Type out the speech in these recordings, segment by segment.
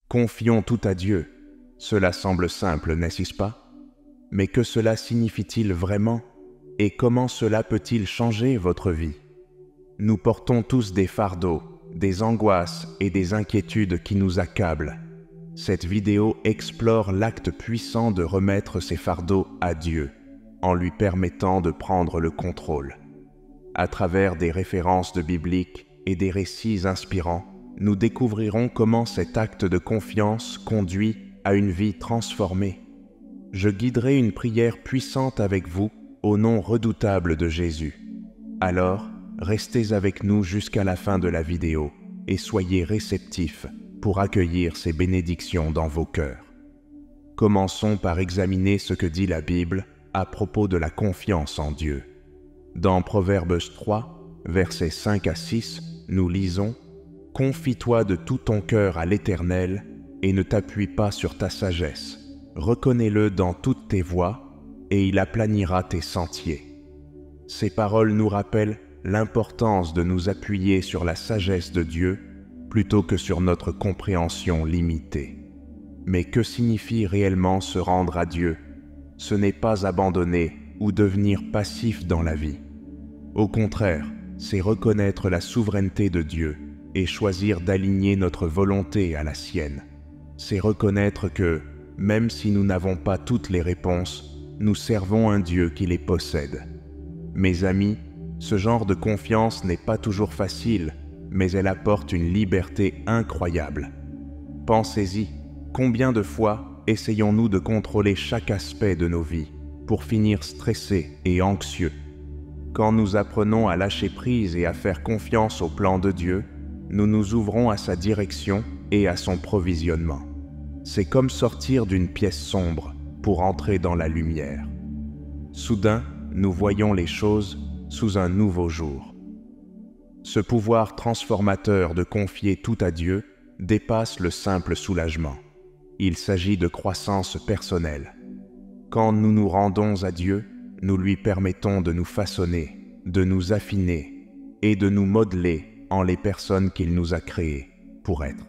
Confions tout à Dieu. Cela semble simple, n'est-ce pas? Mais que cela signifie-t-il vraiment? Et comment cela peut-il changer votre vie? Nous portons tous des fardeaux, des angoisses et des inquiétudes qui nous accablent. Cette vidéo explore l'acte puissant de remettre ces fardeaux à Dieu, en lui permettant de prendre le contrôle. À travers des références bibliques et des récits inspirants, nous découvrirons comment cet acte de confiance conduit à une vie transformée. Je guiderai une prière puissante avec vous au nom redoutable de Jésus. Alors, restez avec nous jusqu'à la fin de la vidéo et soyez réceptifs pour accueillir ces bénédictions dans vos cœurs. Commençons par examiner ce que dit la Bible à propos de la confiance en Dieu. Dans Proverbes 3, versets 5 à 6, nous lisons « Confie-toi de tout ton cœur à l'Éternel et ne t'appuie pas sur ta sagesse. Reconnais-le dans toutes tes voies et il aplanira tes sentiers. » Ces paroles nous rappellent l'importance de nous appuyer sur la sagesse de Dieu plutôt que sur notre compréhension limitée. Mais que signifie réellement se rendre à Dieu? Ce n'est pas abandonner ou devenir passif dans la vie. Au contraire, c'est reconnaître la souveraineté de Dieu et choisir d'aligner notre volonté à la sienne. C'est reconnaître que, même si nous n'avons pas toutes les réponses, nous servons un Dieu qui les possède. Mes amis, ce genre de confiance n'est pas toujours facile, mais elle apporte une liberté incroyable. Pensez-y, combien de fois essayons-nous de contrôler chaque aspect de nos vies pour finir stressés et anxieux? Quand nous apprenons à lâcher prise et à faire confiance au plan de Dieu, nous nous ouvrons à sa direction et à son provisionnement. C'est comme sortir d'une pièce sombre pour entrer dans la lumière. Soudain, nous voyons les choses sous un nouveau jour. Ce pouvoir transformateur de confier tout à Dieu dépasse le simple soulagement. Il s'agit de croissance personnelle. Quand nous nous rendons à Dieu, nous lui permettons de nous façonner, de nous affiner et de nous modeler en les personnes qu'il nous a créées pour être.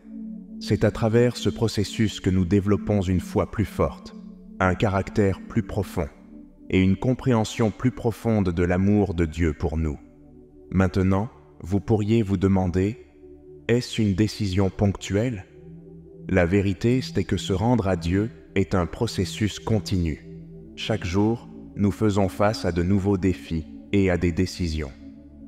C'est à travers ce processus que nous développons une foi plus forte, un caractère plus profond et une compréhension plus profonde de l'amour de Dieu pour nous. Maintenant, vous pourriez vous demander, est-ce une décision ponctuelle? La vérité, c'est que se rendre à Dieu est un processus continu. Chaque jour, nous faisons face à de nouveaux défis et à des décisions.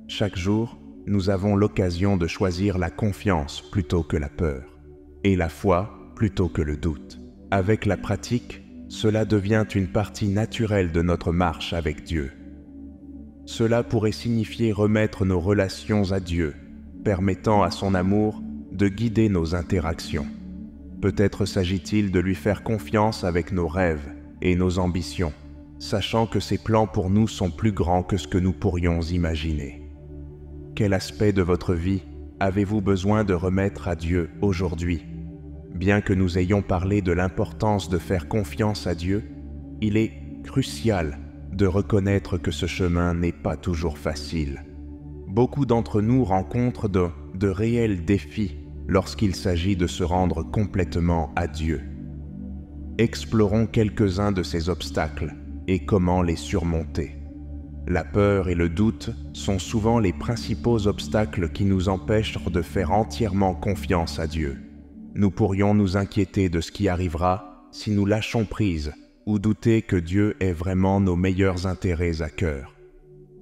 Chaque jour, nous avons l'occasion de choisir la confiance plutôt que la peur, et la foi plutôt que le doute. Avec la pratique, cela devient une partie naturelle de notre marche avec Dieu. Cela pourrait signifier remettre nos relations à Dieu, permettant à son amour de guider nos interactions. Peut-être s'agit-il de lui faire confiance avec nos rêves et nos ambitions, sachant que ses plans pour nous sont plus grands que ce que nous pourrions imaginer. Quel aspect de votre vie avez-vous besoin de remettre à Dieu aujourd'hui? Bien que nous ayons parlé de l'importance de faire confiance à Dieu, il est crucial de reconnaître que ce chemin n'est pas toujours facile. Beaucoup d'entre nous rencontrent de réels défis lorsqu'il s'agit de se rendre complètement à Dieu. Explorons quelques-uns de ces obstacles et comment les surmonter. La peur et le doute sont souvent les principaux obstacles qui nous empêchent de faire entièrement confiance à Dieu. Nous pourrions nous inquiéter de ce qui arrivera si nous lâchons prise ou douter que Dieu ait vraiment nos meilleurs intérêts à cœur.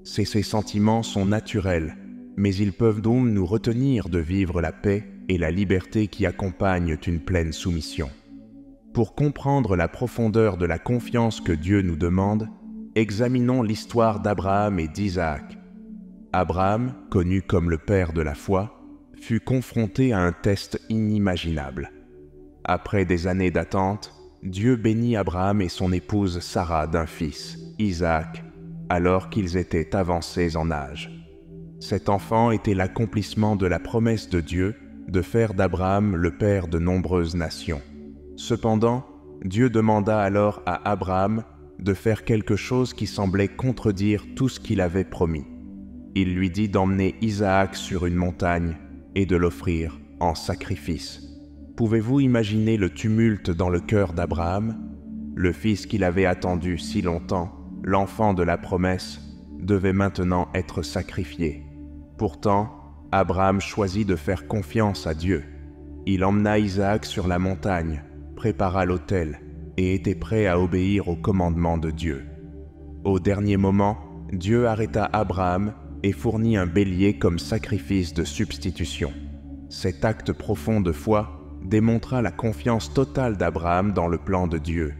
Ces sentiments sont naturels, mais ils peuvent donc nous retenir de vivre la paix et la liberté qui accompagnent une pleine soumission. Pour comprendre la profondeur de la confiance que Dieu nous demande, examinons l'histoire d'Abraham et d'Isaac. Abraham, connu comme le père de la foi, fut confronté à un test inimaginable. Après des années d'attente, Dieu bénit Abraham et son épouse Sarah d'un fils, Isaac, alors qu'ils étaient avancés en âge. Cet enfant était l'accomplissement de la promesse de Dieu de faire d'Abraham le père de nombreuses nations. Cependant, Dieu demanda alors à Abraham de faire quelque chose qui semblait contredire tout ce qu'il avait promis. Il lui dit d'emmener Isaac sur une montagne et de l'offrir en sacrifice. Pouvez-vous imaginer le tumulte dans le cœur d'Abraham? Le fils qu'il avait attendu si longtemps, l'enfant de la promesse, devait maintenant être sacrifié. Pourtant, Abraham choisit de faire confiance à Dieu. Il emmena Isaac sur la montagne, prépara l'autel et était prêt à obéir au commandement de Dieu. Au dernier moment, Dieu arrêta Abraham et fournit un bélier comme sacrifice de substitution. Cet acte profond de foi démontra la confiance totale d'Abraham dans le plan de Dieu,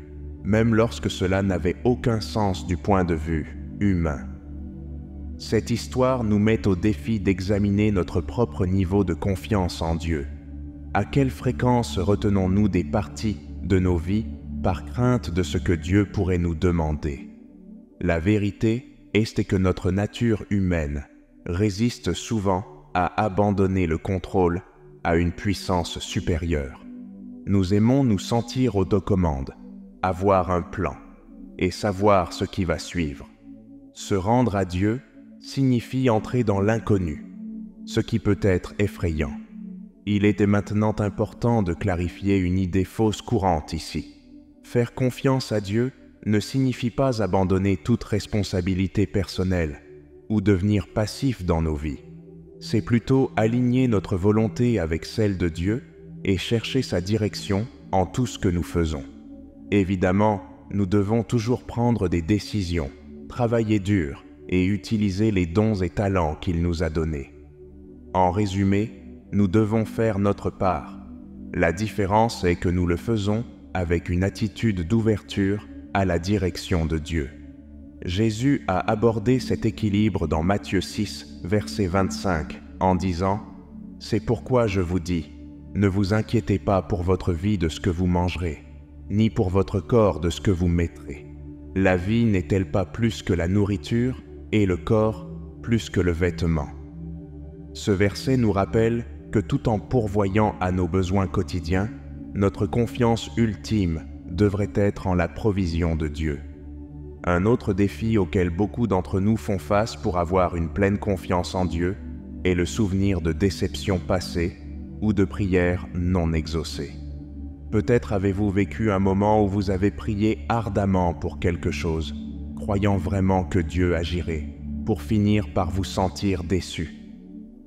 même lorsque cela n'avait aucun sens du point de vue humain. Cette histoire nous met au défi d'examiner notre propre niveau de confiance en Dieu. À quelle fréquence retenons-nous des parties de nos vies par crainte de ce que Dieu pourrait nous demander? La vérité est que notre nature humaine résiste souvent à abandonner le contrôle à une puissance supérieure. Nous aimons nous sentir autocommande, avoir un plan et savoir ce qui va suivre. Se rendre à Dieu signifie entrer dans l'inconnu, ce qui peut être effrayant. Il était maintenant important de clarifier une idée fausse courante ici. Faire confiance à Dieu ne signifie pas abandonner toute responsabilité personnelle ou devenir passif dans nos vies. C'est plutôt aligner notre volonté avec celle de Dieu et chercher sa direction en tout ce que nous faisons. Évidemment, nous devons toujours prendre des décisions, travailler dur et utiliser les dons et talents qu'il nous a donnés. En résumé, nous devons faire notre part. La différence est que nous le faisons avec une attitude d'ouverture à la direction de Dieu. Jésus a abordé cet équilibre dans Matthieu 6, verset 25, en disant « C'est pourquoi je vous dis, ne vous inquiétez pas pour votre vie de ce que vous mangerez, ni pour votre corps de ce que vous mettrez. La vie n'est-elle pas plus que la nourriture et le corps plus que le vêtement ?» Ce verset nous rappelle que tout en pourvoyant à nos besoins quotidiens, notre confiance ultime devrait être en la provision de Dieu. Un autre défi auquel beaucoup d'entre nous font face pour avoir une pleine confiance en Dieu est le souvenir de déceptions passées ou de prières non exaucées. Peut-être avez-vous vécu un moment où vous avez prié ardemment pour quelque chose, croyant vraiment que Dieu agirait, pour finir par vous sentir déçu.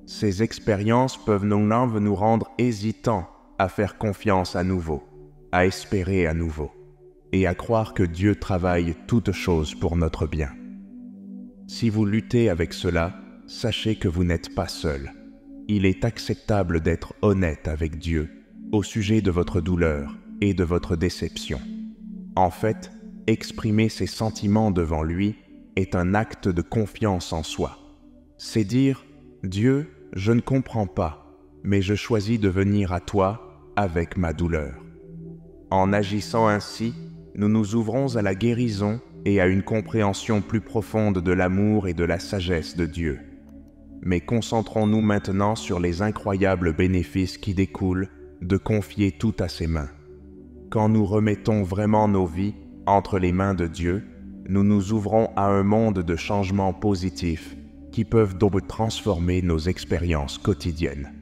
Ces expériences peuvent nous rendre hésitants à faire confiance à nouveau, à espérer à nouveau, et à croire que Dieu travaille toutes choses pour notre bien. Si vous luttez avec cela, sachez que vous n'êtes pas seul. Il est acceptable d'être honnête avec Dieu au sujet de votre douleur et de votre déception. En fait, exprimer ses sentiments devant lui est un acte de confiance en soi. C'est dire « Dieu, je ne comprends pas, mais je choisis de venir à toi avec ma douleur. » En agissant ainsi, nous nous ouvrons à la guérison et à une compréhension plus profonde de l'amour et de la sagesse de Dieu. Mais concentrons-nous maintenant sur les incroyables bénéfices qui découlent de confier tout à ses mains. Quand nous remettons vraiment nos vies entre les mains de Dieu, nous nous ouvrons à un monde de changements positifs qui peuvent donc transformer nos expériences quotidiennes.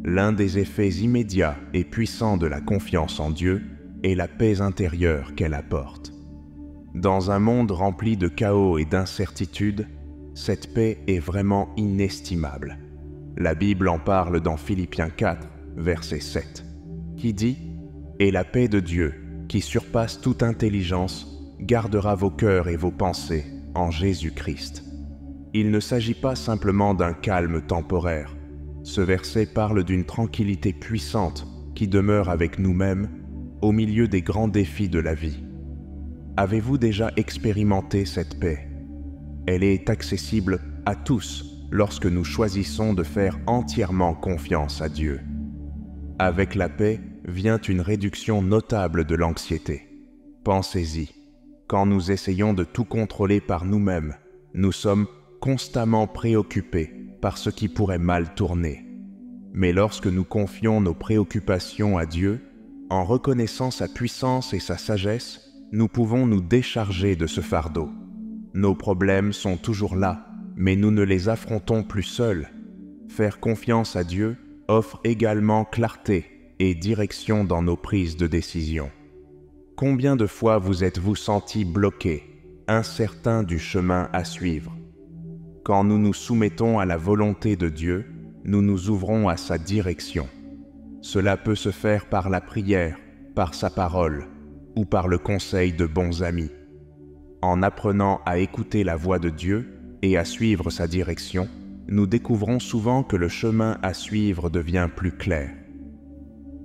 L'un des effets immédiats et puissants de la confiance en Dieu est la paix intérieure qu'elle apporte. Dans un monde rempli de chaos et d'incertitudes, cette paix est vraiment inestimable. La Bible en parle dans Philippiens 4, verset 7, qui dit « Et la paix de Dieu, qui surpasse toute intelligence, gardera vos cœurs et vos pensées en Jésus-Christ. » Il ne s'agit pas simplement d'un calme temporaire. Ce verset parle d'une tranquillité puissante qui demeure avec nous-mêmes au milieu des grands défis de la vie. Avez-vous déjà expérimenté cette paix? Elle est accessible à tous lorsque nous choisissons de faire entièrement confiance à Dieu. Avec la paix vient une réduction notable de l'anxiété. Pensez-y, quand nous essayons de tout contrôler par nous-mêmes, nous sommes constamment préoccupés par ce qui pourrait mal tourner. Mais lorsque nous confions nos préoccupations à Dieu, en reconnaissant sa puissance et sa sagesse, nous pouvons nous décharger de ce fardeau. Nos problèmes sont toujours là, mais nous ne les affrontons plus seuls. Faire confiance à Dieu offre également clarté et direction dans nos prises de décision. Combien de fois vous êtes-vous senti bloqué, incertain du chemin à suivre? Quand nous nous soumettons à la volonté de Dieu, nous nous ouvrons à sa direction. Cela peut se faire par la prière, par sa parole ou par le conseil de bons amis. En apprenant à écouter la voix de Dieu et à suivre sa direction, nous découvrons souvent que le chemin à suivre devient plus clair.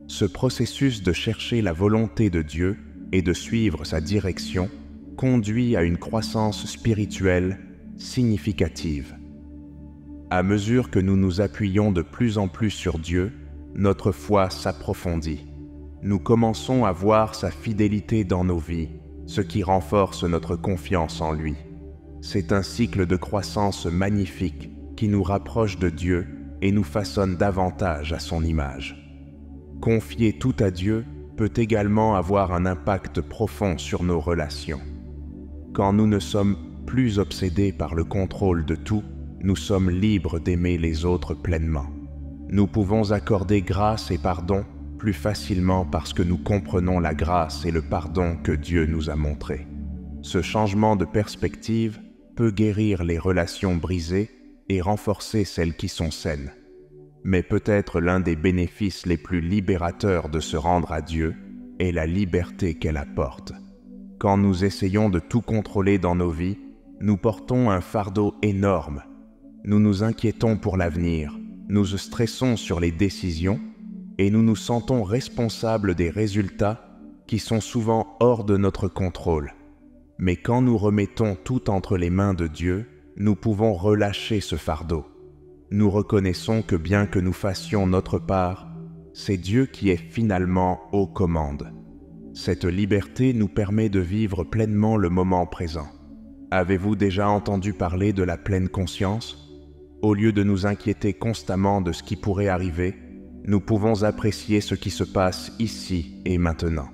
Ce processus de chercher la volonté de Dieu et de suivre sa direction conduit à une croissance spirituelle significative. À mesure que nous nous appuyons de plus en plus sur Dieu, notre foi s'approfondit. Nous commençons à voir sa fidélité dans nos vies, ce qui renforce notre confiance en lui. C'est un cycle de croissance magnifique qui nous rapproche de Dieu et nous façonne davantage à son image. Confier tout à Dieu peut également avoir un impact profond sur nos relations. Quand nous ne sommes plus obsédés par le contrôle de tout, nous sommes libres d'aimer les autres pleinement. Nous pouvons accorder grâce et pardon plus facilement parce que nous comprenons la grâce et le pardon que Dieu nous a montrés. Ce changement de perspective peut guérir les relations brisées et renforcer celles qui sont saines. Mais peut-être l'un des bénéfices les plus libérateurs de se rendre à Dieu est la liberté qu'elle apporte. Quand nous essayons de tout contrôler dans nos vies, nous portons un fardeau énorme. Nous nous inquiétons pour l'avenir, nous stressons sur les décisions et nous nous sentons responsables des résultats qui sont souvent hors de notre contrôle. Mais quand nous remettons tout entre les mains de Dieu, nous pouvons relâcher ce fardeau. Nous reconnaissons que bien que nous fassions notre part, c'est Dieu qui est finalement aux commandes. Cette liberté nous permet de vivre pleinement le moment présent. Avez-vous déjà entendu parler de la pleine conscience? Au lieu de nous inquiéter constamment de ce qui pourrait arriver, nous pouvons apprécier ce qui se passe ici et maintenant.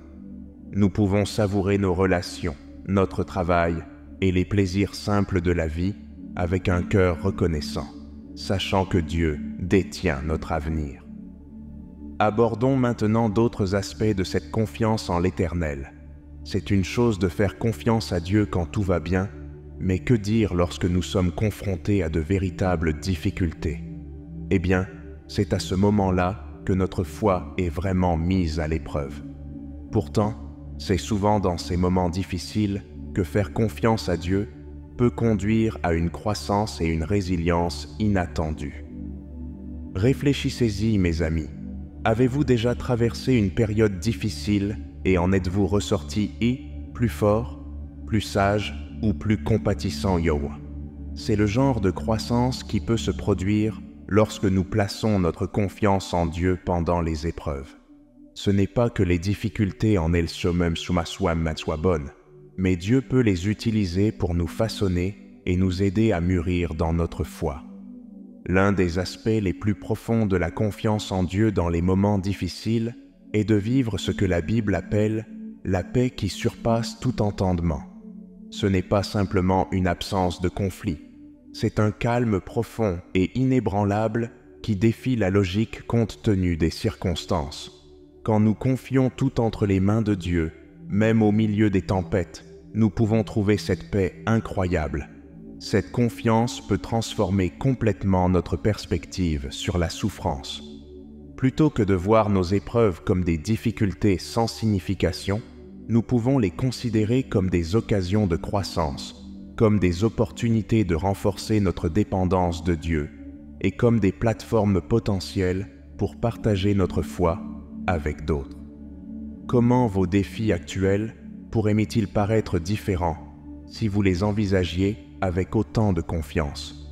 Nous pouvons savourer nos relations, notre travail et les plaisirs simples de la vie avec un cœur reconnaissant, sachant que Dieu détient notre avenir. Abordons maintenant d'autres aspects de cette confiance en l'Éternel. C'est une chose de faire confiance à Dieu quand tout va bien, mais que dire lorsque nous sommes confrontés à de véritables difficultés? Eh bien, c'est à ce moment-là que notre foi est vraiment mise à l'épreuve. Pourtant, c'est souvent dans ces moments difficiles que faire confiance à Dieu peut conduire à une croissance et une résilience inattendues. Réfléchissez-y, mes amis. Avez-vous déjà traversé une période difficile et en êtes-vous ressorti plus fort, plus sage ou plus compatissant, yo? C'est le genre de croissance qui peut se produire lorsque nous plaçons notre confiance en Dieu pendant les épreuves. Ce n'est pas que les difficultés en elles-mêmes soient bonnes, mais Dieu peut les utiliser pour nous façonner et nous aider à mûrir dans notre foi. L'un des aspects les plus profonds de la confiance en Dieu dans les moments difficiles est de vivre ce que la Bible appelle la paix qui surpasse tout entendement. Ce n'est pas simplement une absence de conflit, c'est un calme profond et inébranlable qui défie la logique compte tenu des circonstances. Quand nous confions tout entre les mains de Dieu, même au milieu des tempêtes, nous pouvons trouver cette paix incroyable. Cette confiance peut transformer complètement notre perspective sur la souffrance. Plutôt que de voir nos épreuves comme des difficultés sans signification, nous pouvons les considérer comme des occasions de croissance, comme des opportunités de renforcer notre dépendance de Dieu et comme des plateformes potentielles pour partager notre foi avec d'autres. Comment vos défis actuels pourraient-ils paraître différents si vous les envisagiez avec autant de confiance?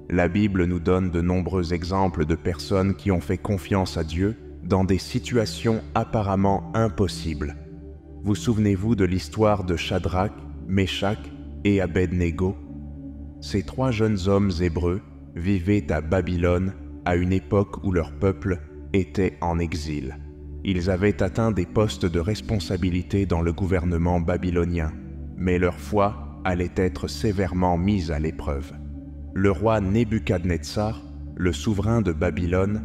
La Bible nous donne de nombreux exemples de personnes qui ont fait confiance à Dieu dans des situations apparemment impossibles. Vous souvenez-vous de l'histoire de Shadrach, Meshach et Abed-Négo? Ces trois jeunes hommes hébreux vivaient à Babylone à une époque où leur peuple était en exil. Ils avaient atteint des postes de responsabilité dans le gouvernement babylonien, mais leur foi allait être sévèrement mise à l'épreuve. Le roi Nebuchadnezzar, le souverain de Babylone,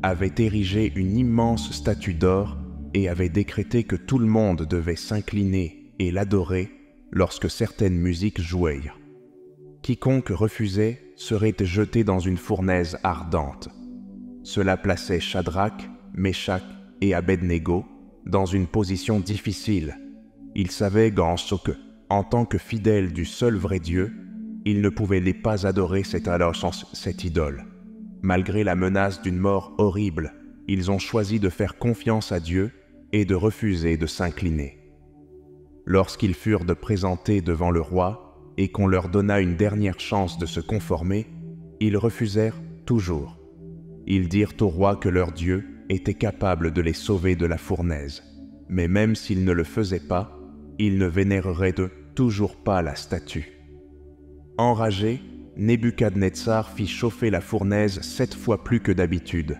avait érigé une immense statue d'or et avait décrété que tout le monde devait s'incliner et l'adorer lorsque certaines musiques jouaient. Quiconque refusait serait jeté dans une fournaise ardente. Cela plaçait Shadrach, Meshach et Abednego dans une position difficile. Ils savaient en tant que fidèles du seul vrai Dieu, ils ne pouvaient pas adorer cette idole. Malgré la menace d'une mort horrible, ils ont choisi de faire confiance à Dieu et de refuser de s'incliner. Lorsqu'ils furent présentés devant le roi et qu'on leur donna une dernière chance de se conformer, ils refusèrent toujours. Ils dirent au roi que leur Dieu était capable de les sauver de la fournaise, mais même s'ils ne le faisaient pas, ils ne vénéreraient toujours pas la statue. Enragé, Nebuchadnezzar fit chauffer la fournaise 7 fois plus que d'habitude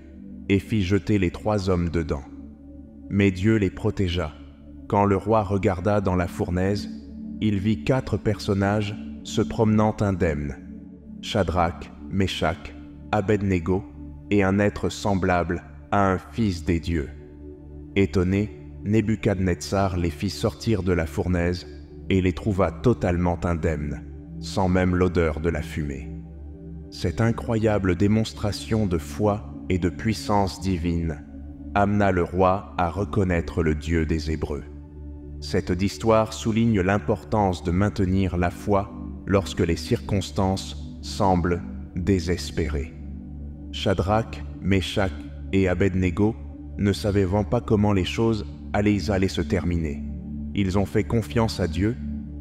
et fit jeter les 3 hommes dedans. Mais Dieu les protégea. Quand le roi regarda dans la fournaise, il vit 4 personnages se promenant indemnes, Shadrach, Meshach, Abednego et un être semblable à un fils des dieux. Étonné, Nebuchadnezzar les fit sortir de la fournaise et les trouva totalement indemnes, sans même l'odeur de la fumée. Cette incroyable démonstration de foi et de puissance divine amena le roi à reconnaître le Dieu des Hébreux. Cette histoire souligne l'importance de maintenir la foi lorsque les circonstances semblent désespérées. Shadrach, Meshach et Abednego ne savaient pas comment les choses allaient se terminer. Ils ont fait confiance à Dieu,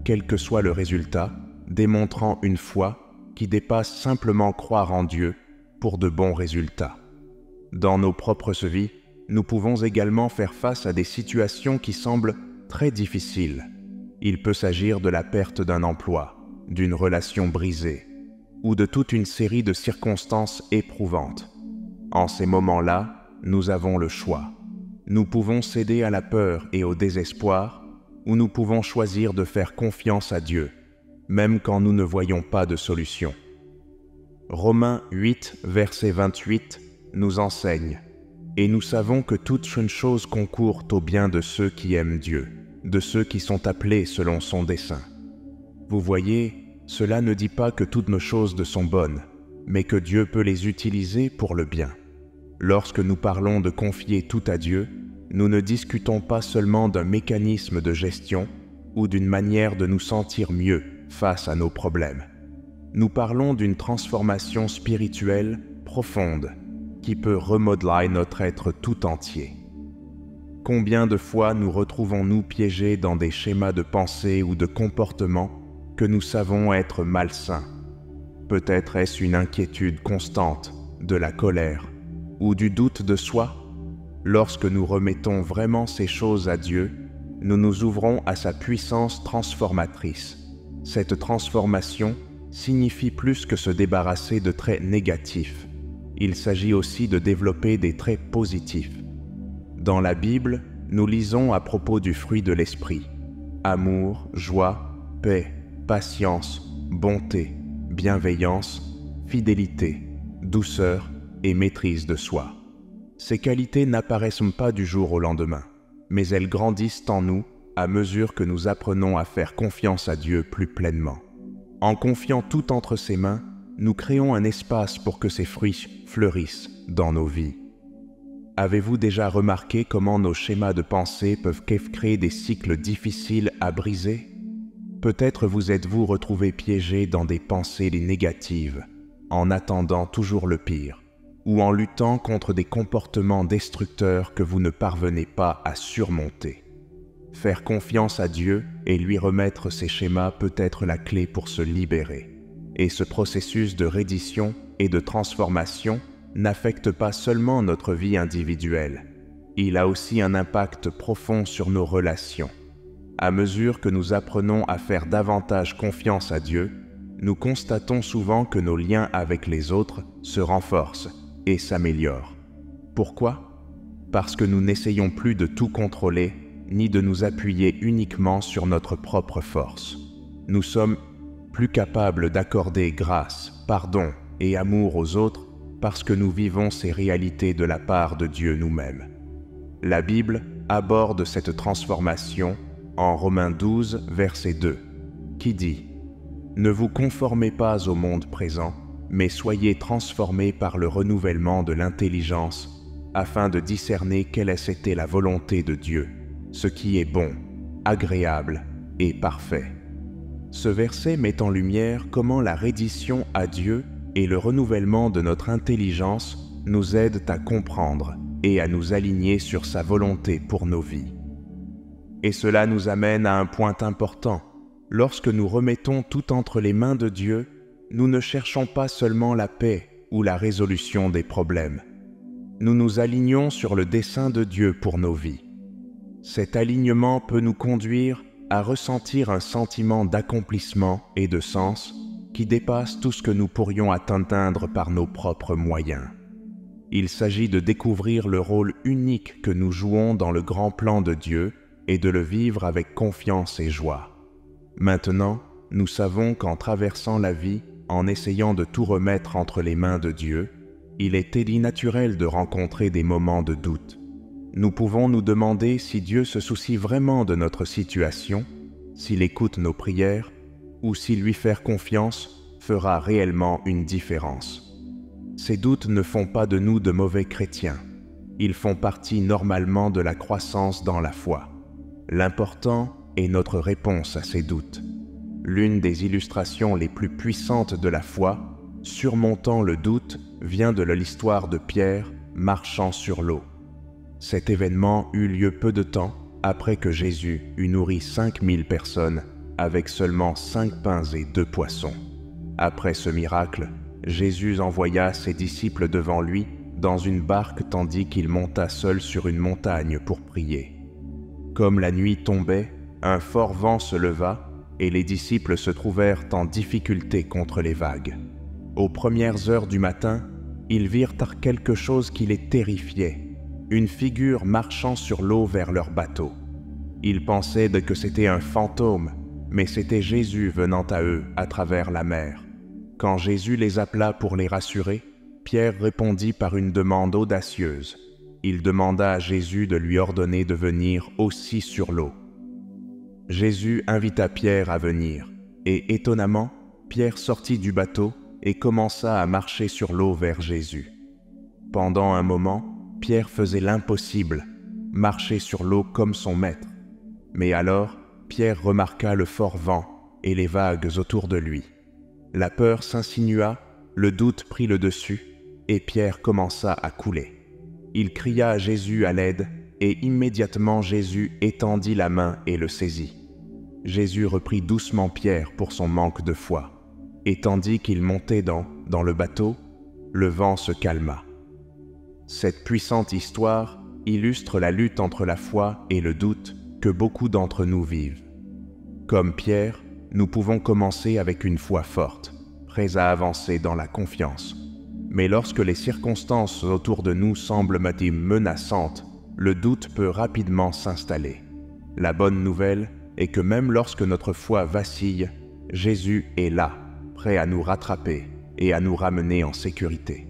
quel que soit le résultat, démontrant une foi qui dépasse simplement croire en Dieu pour de bons résultats. Dans nos propres vies, nous pouvons également faire face à des situations qui semblent très difficiles. Il peut s'agir de la perte d'un emploi, d'une relation brisée, ou de toute une série de circonstances éprouvantes. En ces moments-là, nous avons le choix. Nous pouvons céder à la peur et au désespoir, ou nous pouvons choisir de faire confiance à Dieu, même quand nous ne voyons pas de solution. Romains 8, verset 28, nous enseigne « Et nous savons que toute chose concourt au bien de ceux qui aiment Dieu, de ceux qui sont appelés selon son dessein. » Vous voyez, cela ne dit pas que toutes nos choses sont bonnes, mais que Dieu peut les utiliser pour le bien. Lorsque nous parlons de confier tout à Dieu, nous ne discutons pas seulement d'un mécanisme de gestion ou d'une manière de nous sentir mieux face à nos problèmes. Nous parlons d'une transformation spirituelle profonde qui peut remodeler notre être tout entier. Combien de fois nous retrouvons-nous piégés dans des schémas de pensée ou de comportement que nous savons être malsains? Peut-être est-ce une inquiétude constante, de la colère ou du doute de soi? Lorsque nous remettons vraiment ces choses à Dieu, nous nous ouvrons à sa puissance transformatrice. Cette transformation signifie plus que se débarrasser de traits négatifs. Il s'agit aussi de développer des traits positifs. Dans la Bible, nous lisons à propos du fruit de l'esprit: amour, joie, paix, patience, bonté, bienveillance, fidélité, douceur et maîtrise de soi. Ces qualités n'apparaissent pas du jour au lendemain, mais elles grandissent en nous à mesure que nous apprenons à faire confiance à Dieu plus pleinement. En confiant tout entre ses mains, nous créons un espace pour que ces fruits fleurissent dans nos vies. Avez-vous déjà remarqué comment nos schémas de pensée peuvent créer des cycles difficiles à briser? Peut-être vous êtes-vous retrouvé piégé dans des pensées négatives, en attendant toujours le pire, ou en luttant contre des comportements destructeurs que vous ne parvenez pas à surmonter. Faire confiance à Dieu et lui remettre ces schémas peut être la clé pour se libérer. Et ce processus de reddition et de transformation n'affecte pas seulement notre vie individuelle, il a aussi un impact profond sur nos relations. À mesure que nous apprenons à faire davantage confiance à Dieu, nous constatons souvent que nos liens avec les autres se renforcent et s'améliorent. Pourquoi? Parce que nous n'essayons plus de tout contrôler, ni de nous appuyer uniquement sur notre propre force. Nous sommes plus capables d'accorder grâce, pardon et amour aux autres parce que nous vivons ces réalités de la part de Dieu nous-mêmes. La Bible aborde cette transformation en Romains 12, verset 2, qui dit « Ne vous conformez pas au monde présent, mais soyez transformés par le renouvellement de l'intelligence, afin de discerner quelle ait été la volonté de Dieu, ce qui est bon, agréable et parfait. » Ce verset met en lumière comment la reddition à Dieu et le renouvellement de notre intelligence nous aident à comprendre et à nous aligner sur sa volonté pour nos vies. Et cela nous amène à un point important. Lorsque nous remettons tout entre les mains de Dieu, nous ne cherchons pas seulement la paix ou la résolution des problèmes. Nous nous alignons sur le dessein de Dieu pour nos vies. Cet alignement peut nous conduire à ressentir un sentiment d'accomplissement et de sens qui dépasse tout ce que nous pourrions atteindre par nos propres moyens. Il s'agit de découvrir le rôle unique que nous jouons dans le grand plan de Dieu et de le vivre avec confiance et joie. Maintenant, nous savons qu'en traversant la vie, en essayant de tout remettre entre les mains de Dieu, il est édit naturel de rencontrer des moments de doute. Nous pouvons nous demander si Dieu se soucie vraiment de notre situation, s'il écoute nos prières, ou si lui faire confiance fera réellement une différence. Ces doutes ne font pas de nous de mauvais chrétiens. Ils font partie normalement de la croissance dans la foi. L'important est notre réponse à ces doutes. L'une des illustrations les plus puissantes de la foi, surmontant le doute, vient de l'histoire de Pierre marchant sur l'eau. Cet événement eut lieu peu de temps après que Jésus eut nourri 5000 personnes avec seulement 5 pains et 2 poissons. Après ce miracle, Jésus envoya ses disciples devant lui dans une barque tandis qu'il monta seul sur une montagne pour prier. Comme la nuit tombait, un fort vent se leva et les disciples se trouvèrent en difficulté contre les vagues. Aux premières heures du matin, ils virent quelque chose qui les terrifiait. Une figure marchant sur l'eau vers leur bateau. Ils pensaient que c'était un fantôme, mais c'était Jésus venant à eux à travers la mer. Quand Jésus les appela pour les rassurer, Pierre répondit par une demande audacieuse. Il demanda à Jésus de lui ordonner de venir aussi sur l'eau. Jésus invita Pierre à venir, et étonnamment, Pierre sortit du bateau et commença à marcher sur l'eau vers Jésus. Pendant un moment, Pierre faisait l'impossible, marcher sur l'eau comme son maître. Mais alors, Pierre remarqua le fort vent et les vagues autour de lui. La peur s'insinua, le doute prit le dessus, et Pierre commença à couler. Il cria à Jésus à l'aide, et immédiatement Jésus étendit la main et le saisit. Jésus reprit doucement Pierre pour son manque de foi, et tandis qu'il montait dans le bateau, le vent se calma. Cette puissante histoire illustre la lutte entre la foi et le doute que beaucoup d'entre nous vivent. Comme Pierre, nous pouvons commencer avec une foi forte, prêts à avancer dans la confiance. Mais lorsque les circonstances autour de nous semblent menaçantes, le doute peut rapidement s'installer. La bonne nouvelle est que même lorsque notre foi vacille, Jésus est là, prêt à nous rattraper et à nous ramener en sécurité.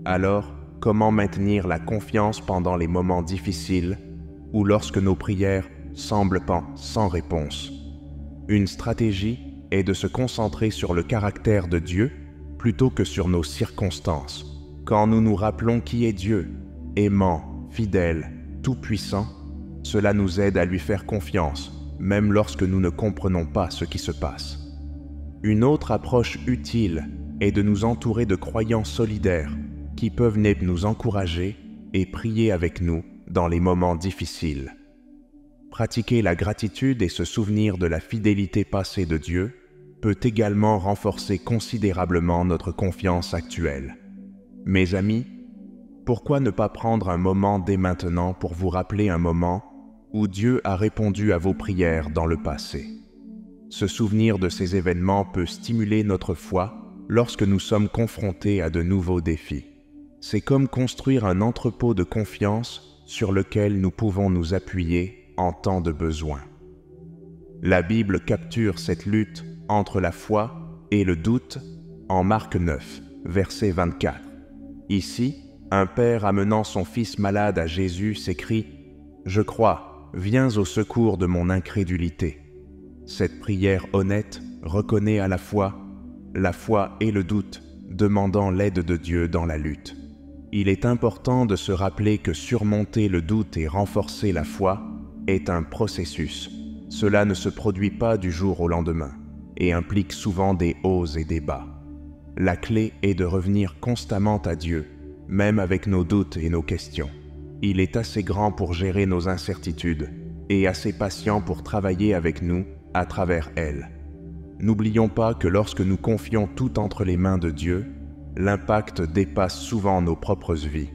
Alors, comment maintenir la confiance pendant les moments difficiles ou lorsque nos prières semblent sans réponse? Une stratégie est de se concentrer sur le caractère de Dieu plutôt que sur nos circonstances. Quand nous nous rappelons qui est Dieu, aimant, fidèle, tout-puissant, cela nous aide à lui faire confiance, même lorsque nous ne comprenons pas ce qui se passe. Une autre approche utile est de nous entourer de croyants solidaires qui peuvent nous encourager et prier avec nous dans les moments difficiles. Pratiquer la gratitude et se souvenir de la fidélité passée de Dieu peut également renforcer considérablement notre confiance actuelle. Mes amis, pourquoi ne pas prendre un moment dès maintenant pour vous rappeler un moment où Dieu a répondu à vos prières dans le passé? Se souvenir de ces événements peut stimuler notre foi lorsque nous sommes confrontés à de nouveaux défis. C'est comme construire un entrepôt de confiance sur lequel nous pouvons nous appuyer en temps de besoin. La Bible capture cette lutte entre la foi et le doute en Marc 9, verset 24. Ici, un père amenant son fils malade à Jésus s'écrie « Je crois, viens au secours de mon incrédulité ». Cette prière honnête reconnaît à la foi et le doute, demandant l'aide de Dieu dans la lutte. Il est important de se rappeler que surmonter le doute et renforcer la foi est un processus. Cela ne se produit pas du jour au lendemain et implique souvent des hauts et des bas. La clé est de revenir constamment à Dieu, même avec nos doutes et nos questions. Il est assez grand pour gérer nos incertitudes et assez patient pour travailler avec nous à travers elles. N'oublions pas que lorsque nous confions tout entre les mains de Dieu, l'impact dépasse souvent nos propres vies.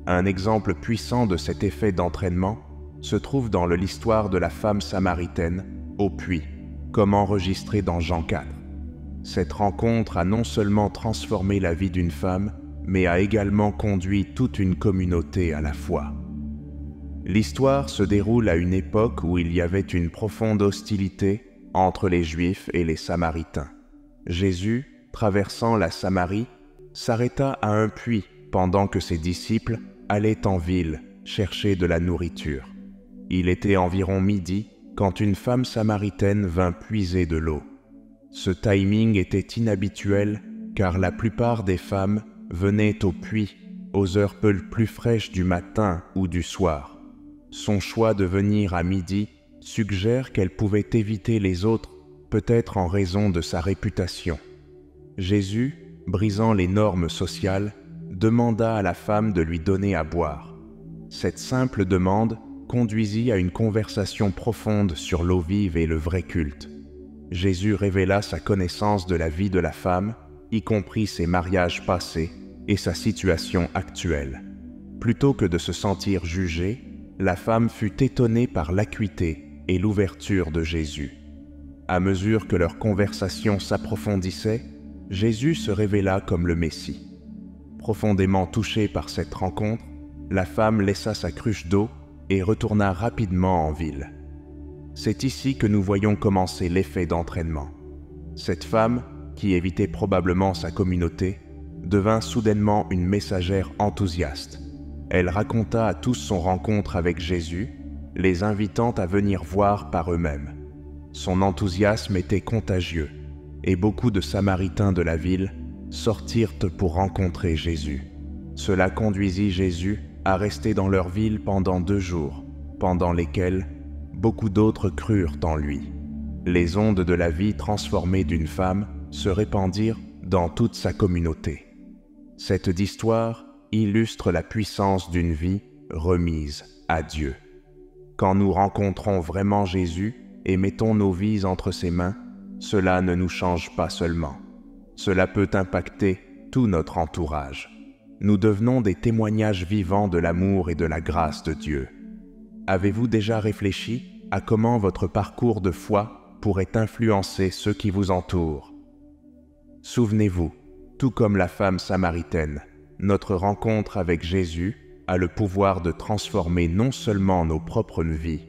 Un exemple puissant de cet effet d'entraînement se trouve dans l'histoire de la femme samaritaine au puits, comme enregistré dans Jean 4. Cette rencontre a non seulement transformé la vie d'une femme, mais a également conduit toute une communauté à la foi. L'histoire se déroule à une époque où il y avait une profonde hostilité entre les Juifs et les Samaritains. Jésus, traversant la Samarie, s'arrêta à un puits pendant que ses disciples allaient en ville chercher de la nourriture. Il était environ midi quand une femme samaritaine vint puiser de l'eau. Ce timing était inhabituel car la plupart des femmes venaient au puits aux heures plus fraîches du matin ou du soir. Son choix de venir à midi suggère qu'elle pouvait éviter les autres, peut-être en raison de sa réputation. Jésus, brisant les normes sociales, demanda à la femme de lui donner à boire. Cette simple demande conduisit à une conversation profonde sur l'eau vive et le vrai culte. Jésus révéla sa connaissance de la vie de la femme, y compris ses mariages passés et sa situation actuelle. Plutôt que de se sentir jugée, la femme fut étonnée par l'acuité et l'ouverture de Jésus. À mesure que leur conversation s'approfondissait, Jésus se révéla comme le Messie. Profondément touchée par cette rencontre, la femme laissa sa cruche d'eau et retourna rapidement en ville. C'est ici que nous voyons commencer l'effet d'entraînement. Cette femme, qui évitait probablement sa communauté, devint soudainement une messagère enthousiaste. Elle raconta à tous son rencontre avec Jésus, les invitant à venir voir par eux-mêmes. Son enthousiasme était contagieux, et beaucoup de Samaritains de la ville sortirent pour rencontrer Jésus. Cela conduisit Jésus à rester dans leur ville pendant 2 jours, pendant lesquels beaucoup d'autres crurent en lui. Les ondes de la vie transformée d'une femme se répandirent dans toute sa communauté. Cette histoire illustre la puissance d'une vie remise à Dieu. Quand nous rencontrons vraiment Jésus et mettons nos vies entre ses mains, cela ne nous change pas seulement. Cela peut impacter tout notre entourage. Nous devenons des témoignages vivants de l'amour et de la grâce de Dieu. Avez-vous déjà réfléchi à comment votre parcours de foi pourrait influencer ceux qui vous entourent? Souvenez-vous, tout comme la femme samaritaine, notre rencontre avec Jésus a le pouvoir de transformer non seulement nos propres vies,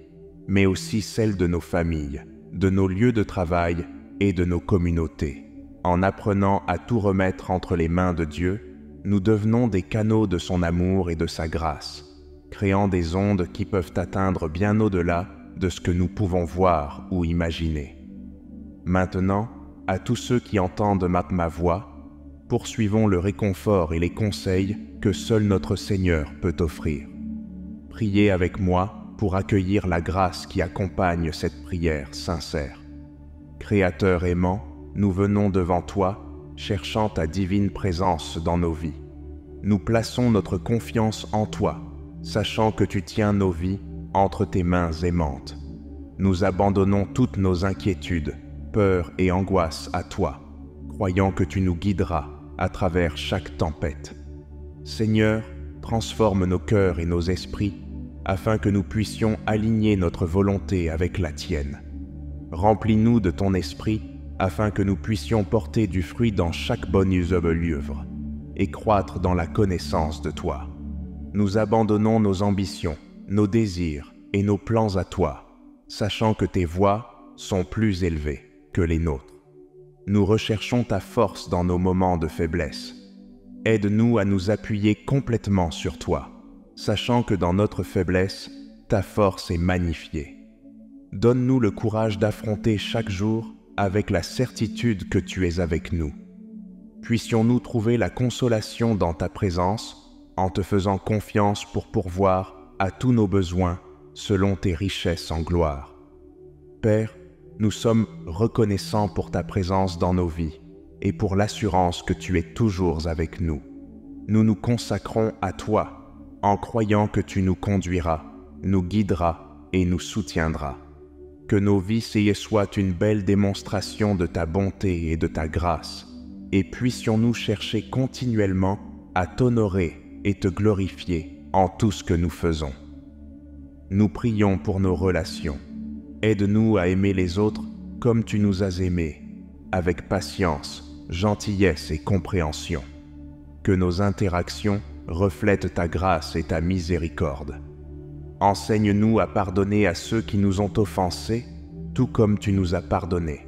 mais aussi celles de nos familles, de nos lieux de travail et de nos communautés. En apprenant à tout remettre entre les mains de Dieu, nous devenons des canaux de son amour et de sa grâce, créant des ondes qui peuvent atteindre bien au-delà de ce que nous pouvons voir ou imaginer. Maintenant, à tous ceux qui entendent ma voix, poursuivons le réconfort et les conseils que seul notre Seigneur peut offrir. Priez avec moi pour accueillir la grâce qui accompagne cette prière sincère. Créateur aimant, nous venons devant toi, cherchant ta divine présence dans nos vies. Nous plaçons notre confiance en toi, sachant que tu tiens nos vies entre tes mains aimantes. Nous abandonnons toutes nos inquiétudes, peurs et angoisses à toi, croyant que tu nous guideras à travers chaque tempête. Seigneur, transforme nos cœurs et nos esprits afin que nous puissions aligner notre volonté avec la tienne. Remplis-nous de ton esprit afin que nous puissions porter du fruit dans chaque bonne œuvre et croître dans la connaissance de toi. Nous abandonnons nos ambitions, nos désirs et nos plans à toi, sachant que tes voies sont plus élevées que les nôtres. Nous recherchons ta force dans nos moments de faiblesse. Aide-nous à nous appuyer complètement sur toi, sachant que dans notre faiblesse, ta force est magnifiée. Donne-nous le courage d'affronter chaque jour avec la certitude que tu es avec nous. Puissions-nous trouver la consolation dans ta présence en te faisant confiance pour pourvoir à tous nos besoins selon tes richesses en gloire. Père, nous sommes reconnaissants pour ta présence dans nos vies et pour l'assurance que tu es toujours avec nous. Nous nous consacrons à toi en croyant que tu nous conduiras, nous guideras et nous soutiendras. Que nos vies soient une belle démonstration de ta bonté et de ta grâce, et puissions-nous chercher continuellement à t'honorer et te glorifier en tout ce que nous faisons. Nous prions pour nos relations. Aide-nous à aimer les autres comme tu nous as aimés, avec patience, gentillesse et compréhension. Que nos interactions reflètent ta grâce et ta miséricorde. Enseigne-nous à pardonner à ceux qui nous ont offensés, tout comme tu nous as pardonnés.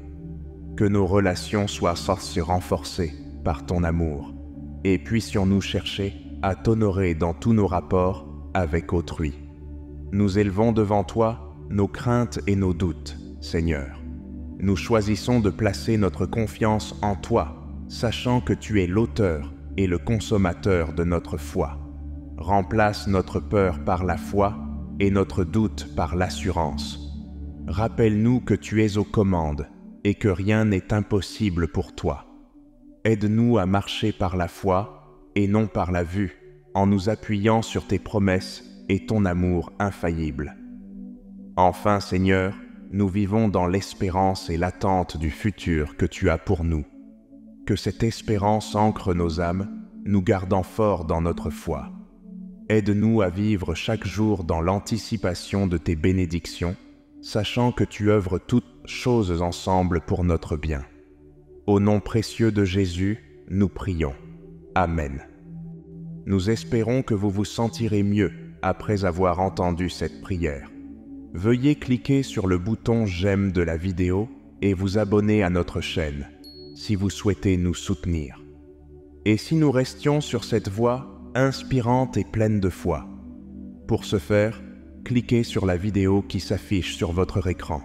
Que nos relations soient renforcées par ton amour, et puissions-nous chercher à t'honorer dans tous nos rapports avec autrui. Nous élevons devant toi nos craintes et nos doutes, Seigneur. Nous choisissons de placer notre confiance en toi, sachant que tu es l'auteur et le consommateur de notre foi. Remplace notre peur par la foi et notre doute par l'assurance. Rappelle-nous que tu es aux commandes et que rien n'est impossible pour toi. Aide-nous à marcher par la foi et non par la vue, en nous appuyant sur tes promesses et ton amour infaillible. Enfin, Seigneur, nous vivons dans l'espérance et l'attente du futur que tu as pour nous. Que cette espérance ancre nos âmes, nous gardant forts dans notre foi. Aide-nous à vivre chaque jour dans l'anticipation de tes bénédictions, sachant que tu œuvres toutes choses ensemble pour notre bien. Au nom précieux de Jésus, nous prions. Amen. Nous espérons que vous vous sentirez mieux après avoir entendu cette prière. Veuillez cliquer sur le bouton « J'aime » de la vidéo et vous abonner à notre chaîne, si vous souhaitez nous soutenir. Et si nous restions sur cette voie inspirante et pleine de foi. Pour ce faire, cliquez sur la vidéo qui s'affiche sur votre écran.